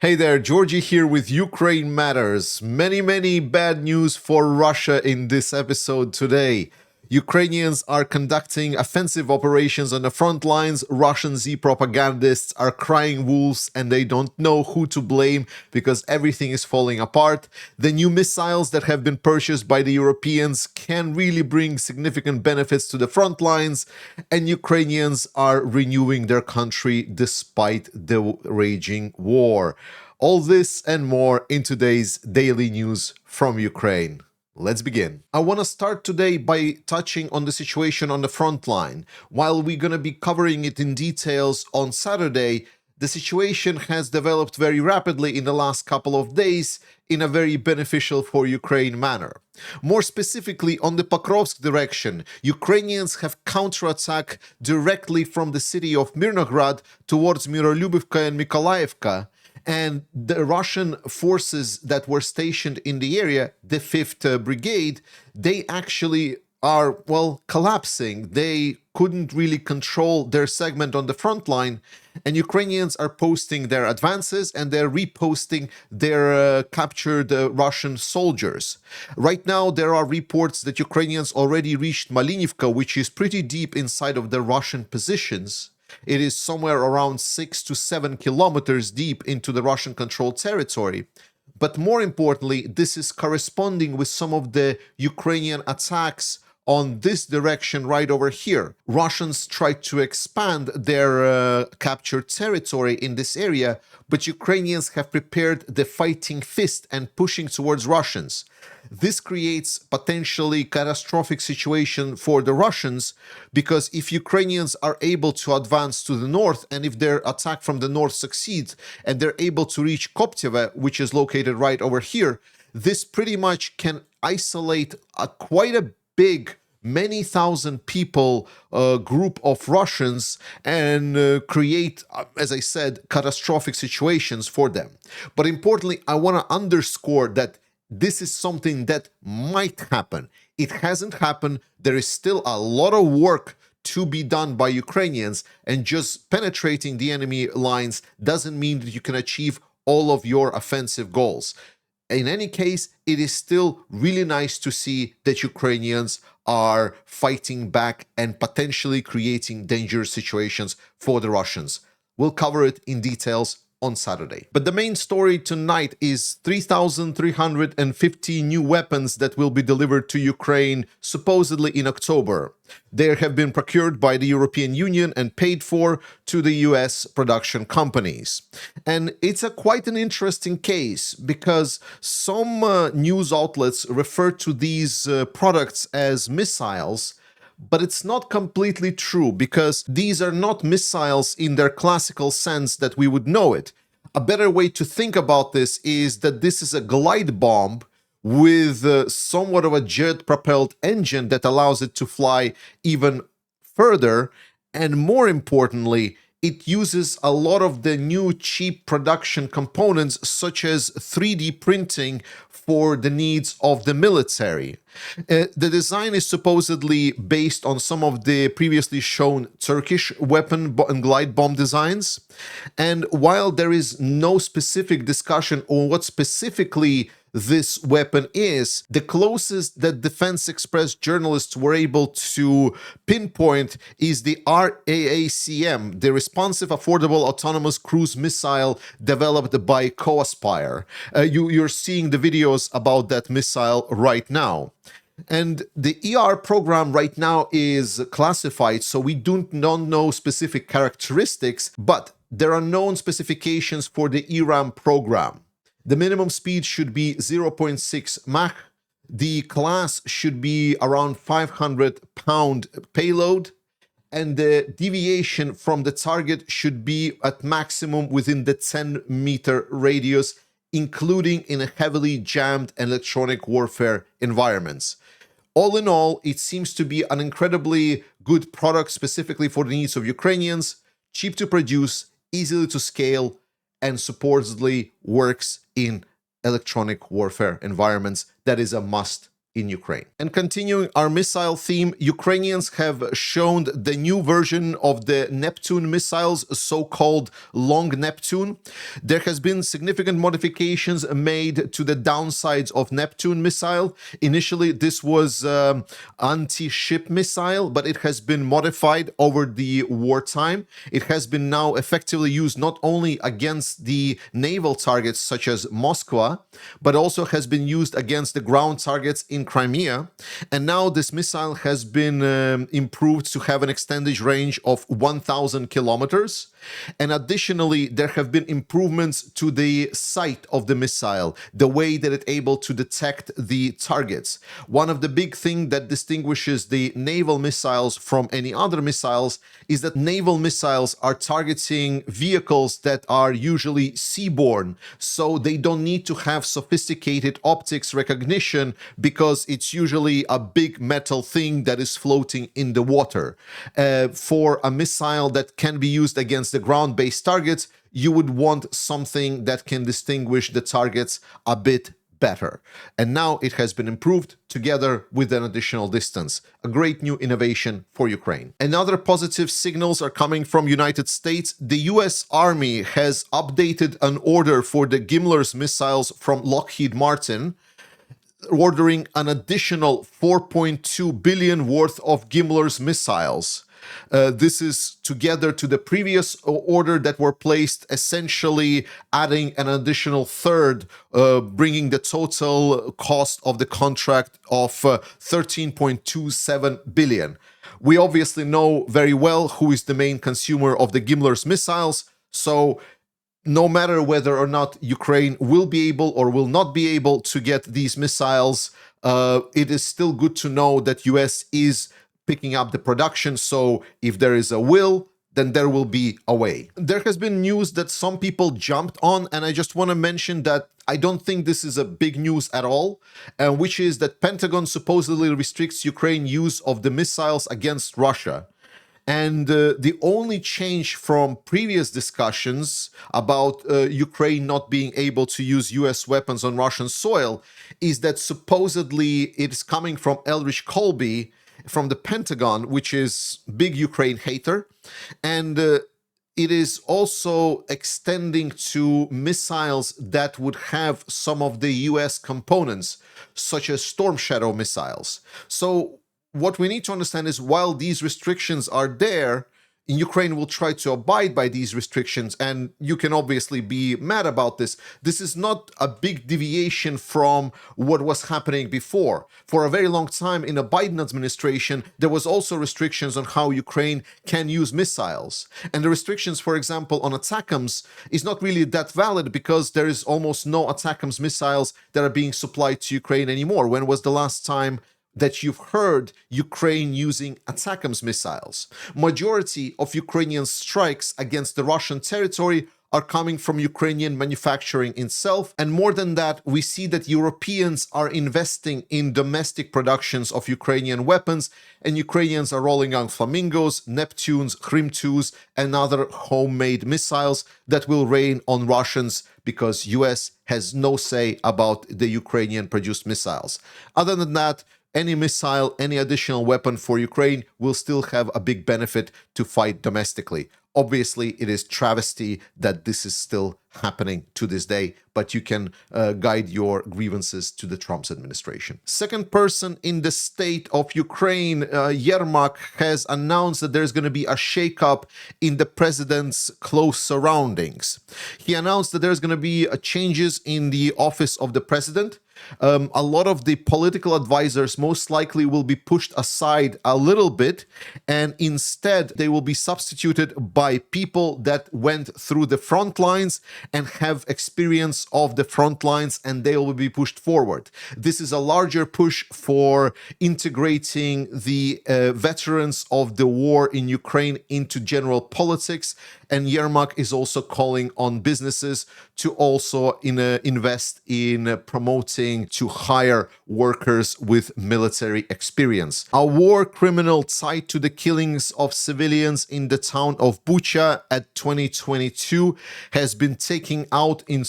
Hey there, Georgie here with Ukraine Matters. Many bad news for Russia in this episode today. Ukrainians are conducting offensive operations on the front lines. Russian Z propagandists are crying wolves and they don't know who to blame because everything is falling apart. The new missiles that have been purchased by the Europeans can really bring significant benefits to the front lines, and Ukrainians are renewing their country despite the raging war. All this and more in today's daily news from Ukraine. Let's begin. I want to start today by touching on the situation on the front line. While we're going to be covering it in details on Saturday, the situation has developed very rapidly in the last couple of days in a very beneficial for Ukraine manner. More specifically, on the Pokrovsk direction, Ukrainians have counterattacked directly from the city of Mirnograd towards Mirolubivka and Mykolaiivka. And the Russian forces that were stationed in the area, the 5th Brigade, they actually are, collapsing. They couldn't really control their segment on the front line, and Ukrainians are posting their advances and they're reposting their captured Russian soldiers. Right now, there are reports that Ukrainians already reached Malinivka, which is pretty deep inside of the Russian positions. It is somewhere around 6 to 7 kilometers deep into the Russian-controlled territory. But more importantly, this is corresponding with some of the Ukrainian attacks on this direction right over here. Russians tried to expand their captured territory in this area, but Ukrainians have prepared the fighting fist and pushing towards Russians. This creates potentially catastrophic situation for the Russians, because if Ukrainians are able to advance to the north, and if their attack from the north succeeds and they're able to reach Kopteve, which is located right over here, this pretty much can isolate quite a big, many thousand people group of Russians and create, as I said, catastrophic situations for them. But importantly, I want to underscore that this is something that might happen. It hasn't happened. There is still a lot of work to be done by Ukrainians, and just penetrating the enemy lines doesn't mean that you can achieve all of your offensive goals. In any case, it is still really nice to see that Ukrainians are fighting back and potentially creating dangerous situations for the Russians. We'll cover it in details on Saturday. But the main story tonight is 3,350 new weapons that will be delivered to Ukraine supposedly in October. They have been procured by the European Union and paid for to the US production companies. And it's quite an interesting case, because some news outlets refer to these products as missiles, but it's not completely true, because these are not missiles in their classical sense that we would know it. A better way to think about this is that this is a glide bomb with somewhat of a jet-propelled engine that allows it to fly even further, and more importantly, it uses a lot of the new cheap production components, such as 3D printing for the needs of the military. The design is supposedly based on some of the previously shown Turkish weapon and glide bomb designs. And while there is no specific discussion on what specifically this weapon is, the closest that Defense Express journalists were able to pinpoint is the RAACM, the Responsive Affordable Autonomous Cruise Missile developed by Coaspire. You're seeing the videos about that missile right now. And the ER program right now is classified, so we don't know specific characteristics, but there are known specifications for the ERAM program. The minimum speed should be 0.6 Mach. The class should be around 500-pound payload, and the deviation from the target should be at maximum within the 10-meter radius, including in a heavily jammed electronic warfare environments. All in all, it seems to be an incredibly good product specifically for the needs of Ukrainians, cheap to produce, easily to scale, and supposedly works in electronic warfare environments. That is a must in Ukraine. And continuing our missile theme, Ukrainians have shown the new version of the Neptune missiles, so-called Long Neptune. There has been significant modifications made to the downsides of Neptune missile. Initially, this was anti-ship missile, but it has been modified over the wartime. It has been now effectively used not only against the naval targets such as Moscow, but also has been used against the ground targets in Crimea. And now this missile has been improved to have an extended range of 1,000 kilometers. And additionally, there have been improvements to the sight of the missile, the way that it's able to detect the targets. One of the big things that distinguishes the naval missiles from any other missiles is that naval missiles are targeting vehicles that are usually seaborne, so they don't need to have sophisticated optics recognition because it's usually a big metal thing that is floating in the water. For a missile that can be used against the ground-based targets, you would want something that can distinguish the targets a bit better. And now it has been improved together with an additional distance. A great new innovation for Ukraine. Another positive signals are coming from United States. The US Army has updated an order for the GMLRS missiles from Lockheed Martin, ordering an additional 4.2 billion worth of GMLRS missiles. This is together to the previous order that were placed, essentially adding an additional third, bringing the total cost of the contract of 13.27 billion. We obviously know very well who is the main consumer of the GMLRS missiles, so no matter whether or not Ukraine will be able or will not be able to get these missiles, it is still good to know that US is picking up the production, so if there is a will, then there will be a way. There has been news that some people jumped on, and I just want to mention that I don't think this is a big news at all, which is that Pentagon supposedly restricts Ukraine use of the missiles against Russia. And the only change from previous discussions about Ukraine not being able to use US weapons on Russian soil is that supposedly it's coming from Elrich Colby from the Pentagon, which is big Ukraine hater, and it is also extending to missiles that would have some of the US components, such as Storm Shadow missiles. So what we need to understand is while these restrictions are there, Ukraine will try to abide by these restrictions, and you can obviously be mad about this. This is not a big deviation from what was happening before. For a very long time in the Biden administration, there was also restrictions on how Ukraine can use missiles. And the restrictions, for example, on ATACMS is not really that valid because there is almost no ATACMS missiles that are being supplied to Ukraine anymore. When was the last time that you've heard Ukraine using ATACMS missiles? Majority of Ukrainian strikes against the Russian territory are coming from Ukrainian manufacturing itself. And more than that, we see that Europeans are investing in domestic productions of Ukrainian weapons, and Ukrainians are rolling out Flamingos, Neptunes, Krim 2s, and other homemade missiles that will rain on Russians because US has no say about the Ukrainian-produced missiles. Other than that, any missile, any additional weapon for Ukraine will still have a big benefit to fight domestically. Obviously, it is travesty that this is still happening to this day, but you can guide your grievances to the Trump's administration. Second person in the state of Ukraine, Yermak, has announced that there's going to be a shakeup in the president's close surroundings. He announced that there's going to be changes in the office of the president. A lot of the political advisors most likely will be pushed aside a little bit, and instead they will be substituted by people that went through the front lines and have experience of the front lines, and they will be pushed forward. This is a larger push for integrating the veterans of the war in Ukraine into general politics, and Yermak is also calling on businesses to also invest in promoting to hire workers with military experience. A war criminal tied to the killings of civilians in the town of Bucha at 2022 has been taken out in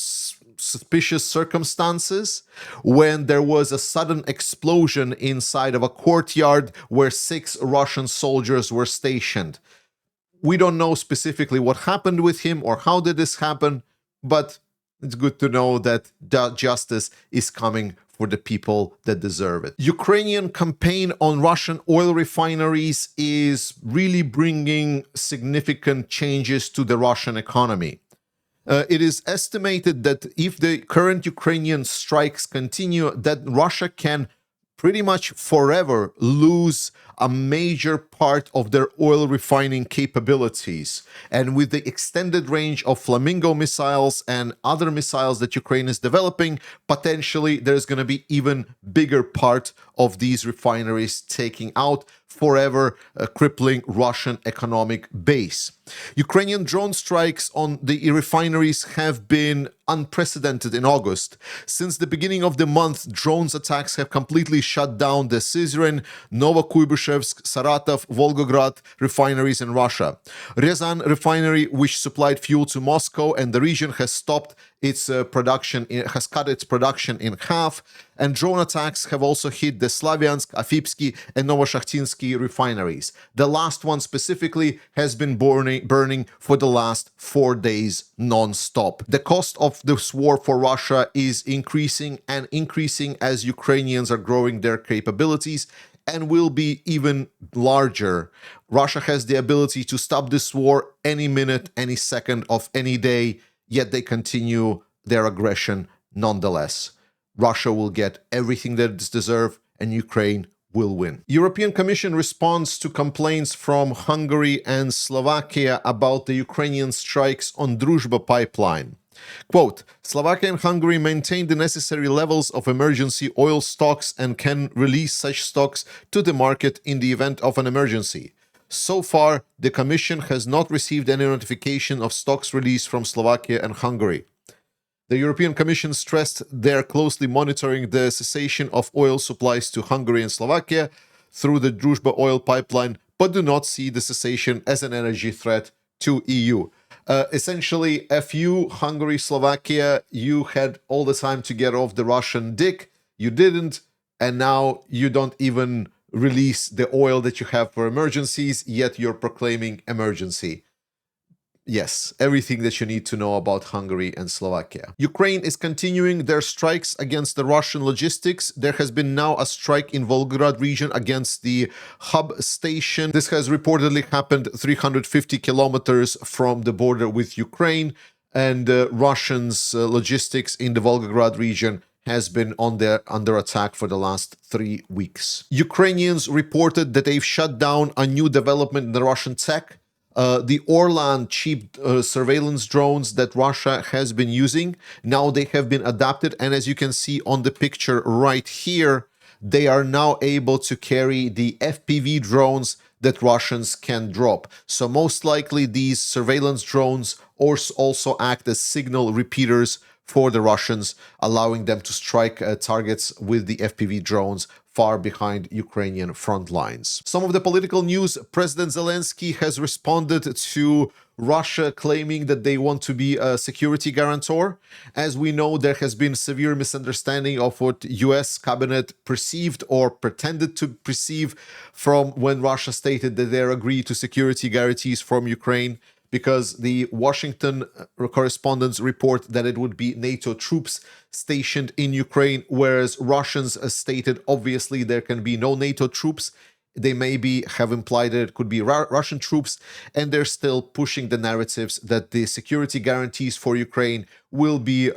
suspicious circumstances when there was a sudden explosion inside of a courtyard where 6 Russian soldiers were stationed. We don't know specifically what happened with him or how did this happen, but it's good to know that justice is coming for the people that deserve it. Ukrainian campaign on Russian oil refineries is really bringing significant changes to the Russian economy. It is estimated that if the current Ukrainian strikes continue, that Russia can pretty much forever lose a major part of their oil refining capabilities. And with the extended range of Flamingo missiles and other missiles that Ukraine is developing, potentially there's going to be even bigger part of these refineries taking out forever, crippling Russian economic base. Ukrainian drone strikes on the refineries have been unprecedented in August. Since the beginning of the month, drones attacks have completely shut down the Syzran, Novokuybishevsk, Saratov, Volgograd refineries in Russia. Ryazan refinery, which supplied fuel to Moscow and the region, has stopped its production, has cut its production in half, and drone attacks have also hit the Slavyansk, Afipsky, and Novoshakhtinsky refineries. The last one specifically has been burning for the last 4 days non-stop. The cost of this war for Russia is increasing and increasing as Ukrainians are growing their capabilities and will be even larger. Russia has the ability to stop this war any minute, any second of any day, yet they continue their aggression nonetheless. Russia will get everything that it's deserved, and Ukraine will win. European Commission responds to complaints from Hungary and Slovakia about the Ukrainian strikes on Druzhba pipeline. Quote, Slovakia and Hungary maintain the necessary levels of emergency oil stocks and can release such stocks to the market in the event of an emergency. So far, the Commission has not received any notification of stocks released from Slovakia and Hungary. The European Commission stressed they're closely monitoring the cessation of oil supplies to Hungary and Slovakia through the Druzhba oil pipeline, but do not see the cessation as an energy threat to EU. Essentially, if you, Hungary, Slovakia, you had all the time to get off the Russian dick, you didn't, and now you don't even release the oil that you have for emergencies, yet you're proclaiming emergency. Yes, everything that you need to know about Hungary and Slovakia. Ukraine is continuing their strikes against the Russian logistics. There has been now a strike in Volgograd region against the hub station. This has reportedly happened 350 kilometers from the border with Ukraine, and Russians' logistics in the Volgograd region has been under attack for the last 3 weeks. Ukrainians reported that they've shut down a new development in the Russian tech. The Orlan cheap surveillance drones that Russia has been using, now they have been adapted, and as you can see on the picture right here, they are now able to carry the FPV drones that Russians can drop. So most likely these surveillance drones also act as signal repeaters for the Russians, allowing them to strike targets with the FPV drones far behind Ukrainian front lines. Some of the political news: President Zelenskyy has responded to Russia claiming that they want to be a security guarantor. As we know, there has been severe misunderstanding of what US cabinet perceived or pretended to perceive from when Russia stated that they agreed to security guarantees from Ukraine, because the Washington correspondents report that it would be NATO troops stationed in Ukraine, whereas Russians stated obviously there can be no NATO troops. They maybe have implied that it could be Russian troops, and they're still pushing the narratives that the security guarantees for Ukraine will be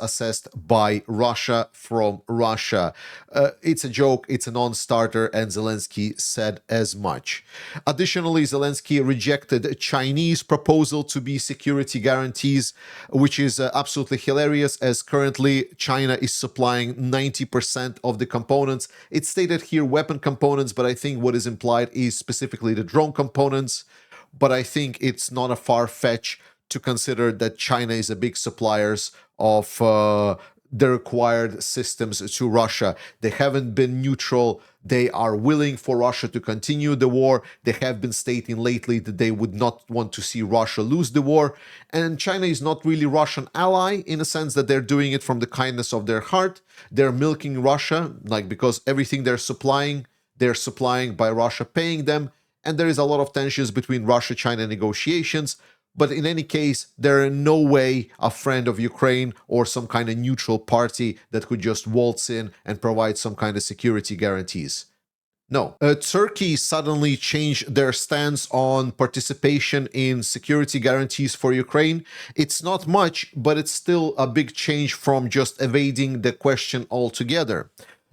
assessed by Russia from Russia. It's a joke, it's a non-starter, and Zelenskyy said as much. Additionally, Zelenskyy rejected a Chinese proposal to be security guarantees, which is absolutely hilarious, as currently China is supplying 90% of the components. It's stated here weapon components, but I think what is implied is specifically the drone components. But I think it's not a far fetch to consider that China is a big supplier of the required systems to Russia. They haven't been neutral. They are willing for Russia to continue the war. They have been stating lately that they would not want to see Russia lose the war. And China is not really Russian ally in a sense that they're doing it from the kindness of their heart. They're milking Russia, like because everything they're supplying by Russia paying them. And there is a lot of tensions between Russia-China negotiations. But in any case, they're in no way a friend of Ukraine or some kind of neutral party that could just waltz in and provide some kind of security guarantees. No. Turkey suddenly changed their stance on participation in security guarantees for Ukraine. It's not much, but it's still a big change from just evading the question altogether.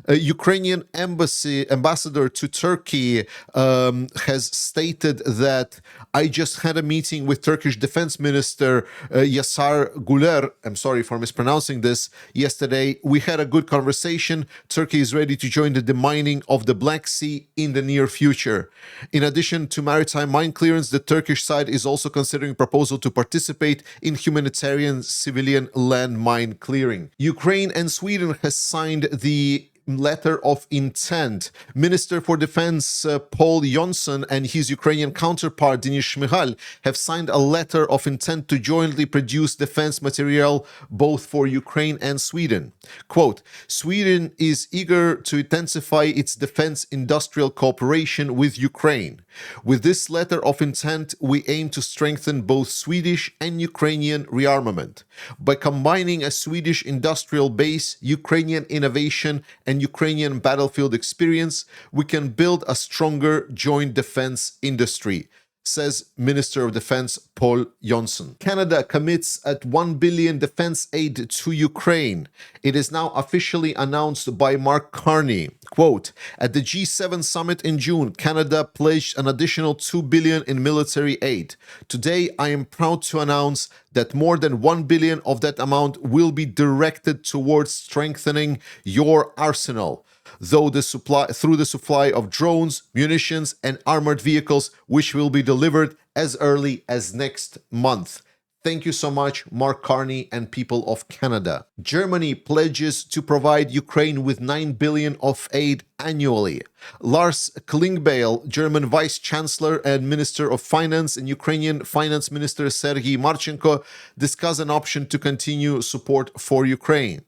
A Ukrainian ambassador to Turkey has stated that I just had a meeting with Turkish Defense Minister Yasar Güler. I'm sorry for mispronouncing this. Yesterday, we had a good conversation. Turkey is ready to join the demining of the Black Sea in the near future. In addition to maritime mine clearance, the Turkish side is also considering a proposal to participate in humanitarian civilian land mine clearing. Ukraine and Sweden has signed the letter of intent. Minister for Defense Paul Johnson and his Ukrainian counterpart Denis Shmyhal have signed a letter of intent to jointly produce defense material both for Ukraine and Sweden. Quote, Sweden is eager to intensify its defense industrial cooperation with Ukraine. With this letter of intent, we aim to strengthen both Swedish and Ukrainian rearmament. By combining a Swedish industrial base, Ukrainian innovation, and Ukrainian battlefield experience, we can build a stronger joint defense industry, says Minister of Defense Paul Johnson. Canada commits at $1 billion defense aid to Ukraine. It is now officially announced by Mark Carney. Quote, at the G7 summit in June, Canada pledged an additional $2 billion in military aid. Today, I am proud to announce that more than $1 billion of that amount will be directed towards strengthening your arsenal, through the supply of drones, munitions, and armored vehicles, which will be delivered as early as next month. Thank you so much, Mark Carney and people of Canada. Germany pledges to provide Ukraine with $9 billion of aid annually. Lars Klingbeil, German Vice Chancellor and Minister of Finance, and Ukrainian Finance Minister Sergei Marchenko discuss an option to continue support for Ukraine.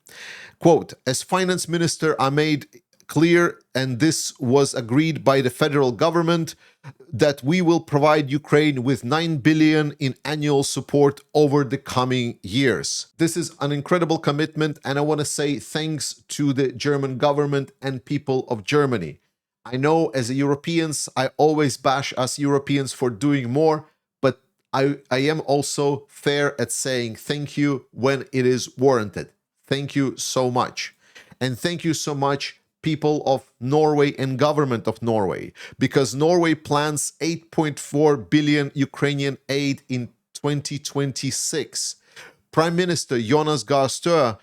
Quote, as Finance Minister, I made clear, and this was agreed by the federal government, that we will provide Ukraine with $9 billion in annual support over the coming years. This is an incredible commitment, and I want to say thanks to the German government and people of Germany. I know as Europeans, I always bash us Europeans for doing more, but I am also fair at saying thank you when it is warranted. Thank you so much. And thank you so much, people of Norway and government of Norway, because Norway plans 8.4 billion Ukrainian aid in 2026. Prime Minister Jonas Gahr Støre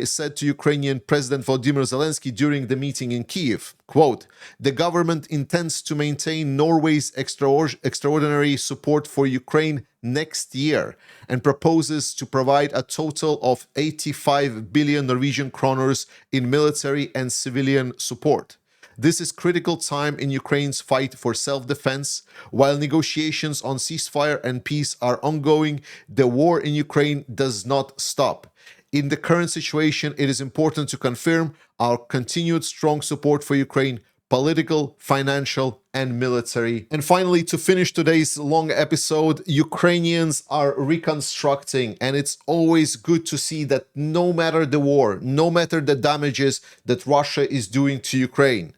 said to Ukrainian President Volodymyr Zelenskyy during the meeting in Kyiv, quote, the government intends to maintain Norway's extraordinary support for Ukraine next year and proposes to provide a total of 85 billion Norwegian kroners in military and civilian support. This is critical time in Ukraine's fight for self-defense. While negotiations on ceasefire and peace are ongoing, the war in Ukraine does not stop. In the current situation, it is important to confirm our continued strong support for Ukraine, political, financial, and military. And finally, to finish today's long episode, Ukrainians are reconstructing, and it's always good to see that no matter the war, no matter the damages that Russia is doing to Ukraine,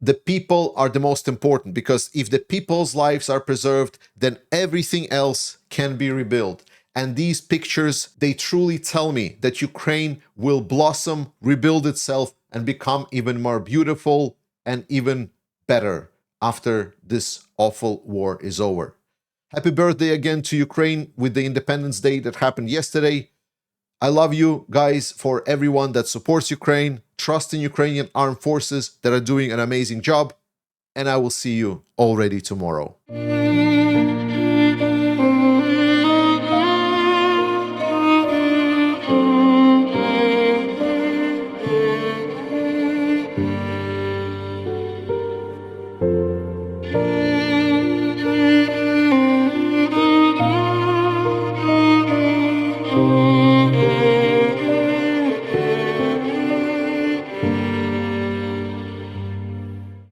the people are the most important, because if the people's lives are preserved, then everything else can be rebuilt. And these pictures, they truly tell me that Ukraine will blossom, rebuild itself, and become even more beautiful and even better after this awful war is over. Happy birthday again to Ukraine with the Independence Day that happened yesterday. I love you guys, for everyone that supports Ukraine, trust in Ukrainian armed forces that are doing an amazing job, and I will see you already tomorrow.